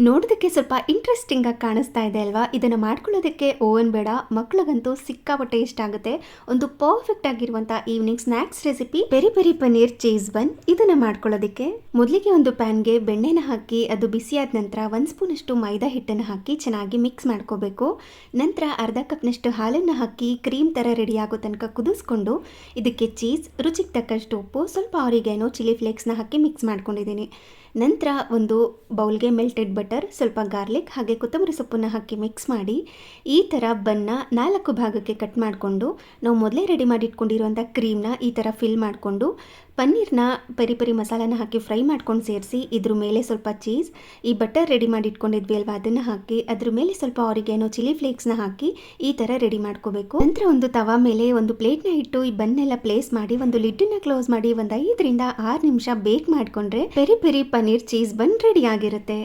ನೋಡೋದಕ್ಕೆ ಸ್ವಲ್ಪ ಇಂಟ್ರೆಸ್ಟಿಂಗ್ ಆಗಿ ಕಾಣಿಸ್ತಾ ಇದೆ ಅಲ್ವಾ? ಇದನ್ನ ಮಾಡ್ಕೊಳ್ಳೋದಕ್ಕೆ ಓವನ್ ಬೇಡ, ಮಕ್ಕಳಿಗಂತೂ ಸಿಕ್ಕಾಪಟ್ಟೆ ಇಷ್ಟ ಆಗುತ್ತೆ. ಒಂದು ಪರ್ಫೆಕ್ಟ್ ಆಗಿರುವಂತ evening snacks recipe peri peri paneer cheese bun. ಇದನ್ನ ಮಾಡ್ಕೊಳ್ಳೋದಕ್ಕೆ ಮೊದಲಿಗೆ ಒಂದು ಪ್ಯಾನ್ಗೆ ಬೆಣ್ಣೆನ ಹಾಕಿ ಅದು ಬಿಸಿಯಾದ ನಂತರ 1 ಸ್ಪೂನ್ ಅಷ್ಟು ಮೈದಾ ಹಿಟ್ಟನ್ನು ಹಾಕಿ ಚೆನ್ನಾಗಿ ಮಿಕ್ಸ್ ಮಾಡ್ಕೋಬೇಕು. ನಂತರ ಅರ್ಧ ಕಪ್ನಷ್ಟು ಹಾಲನ್ನು ಹಾಕಿ ಕ್ರೀಮ್ ತರ ರೆಡಿ ಆಗೋ ತನಕ ಕುದಿಸ್ಕೊಂಡು ಇದಕ್ಕೆ ಚೀಸ್, ರುಚಿಗೆ ತಕ್ಕಷ್ಟು ಉಪ್ಪು, ಸ್ವಲ್ಪ ಆರಿಗ್ಯಾನೋ, ಚಿಲ್ಲಿ ಫ್ಲೇಕ್ಸ್ನ ಹಾಕಿ ಮಿಕ್ಸ್ ಮಾಡ್ಕೊಂಡಿದ್ದೀನಿ. ನಂತರ ಒಂದು ಬೌಲ್ಗೆ ಮೆಲ್ಟೆಡ್ ಬಟರ್, ಸ್ವಲ್ಪ ಗಾರ್ಲಿಕ್ ಹಾಗೆ ಕೊತ್ತಂಬರಿ ಸೊಪ್ಪನ್ನು ಹಾಕಿ ಮಿಕ್ಸ್ ಮಾಡಿ ಈ ಥರ ಬನ್ನ 4 ಭಾಗಕ್ಕೆ ಕಟ್ ಮಾಡಿಕೊಂಡು ನಾವು ಮೊದಲೇ ರೆಡಿ ಮಾಡಿ ಇಟ್ಕೊಂಡಿರುವಂಥ ಕ್ರೀಮ್ನ ಈ ಥರ ಫಿಲ್ ಮಾಡಿಕೊಂಡು ಪನ್ನೀರ್ನ ಪೆರಿ ಪೆರಿ ಮಸಾಲಾನ ಹಾಕಿ ಫ್ರೈ ಮಾಡ್ಕೊಂಡು ಸೇರಿಸಿ ಇದ್ರ ಮೇಲೆ ಸ್ವಲ್ಪ ಚೀಸ್, ಈ ಬಟರ್ ರೆಡಿ ಮಾಡಿ ಇಟ್ಕೊಂಡಿದ್ವಿ ಅಲ್ವಾ ಅದನ್ನು ಹಾಕಿ ಅದ್ರ ಮೇಲೆ ಸ್ವಲ್ಪ ಆರಿಗ್ಯಾನೋ, ಚಿಲ್ಲಿ ಫ್ಲೇಕ್ಸ್ನ ಹಾಕಿ ಈ ಥರ ರೆಡಿ ಮಾಡ್ಕೋಬೇಕು. ನಂತರ ಒಂದು ತವಾ ಮೇಲೆ ಒಂದು ಪ್ಲೇಟ್ನ ಇಟ್ಟು ಈ ಬನ್ನೆಲ್ಲ ಪ್ಲೇಸ್ ಮಾಡಿ ಒಂದು ಲಿಡ್ಡನ್ನ ಕ್ಲೋಸ್ ಮಾಡಿ ಒಂದು 5 ರಿಂದ 6 ನಿಮಿಷ ಬೇಕ್ ಮಾಡಿಕೊಂಡ್ರೆ ಪೆರಿ ಪೆರಿ ಪನ್ನೀರ್ ಚೀಸ್ ಬನ್ ರೆಡಿ ಆಗಿರುತ್ತೆ.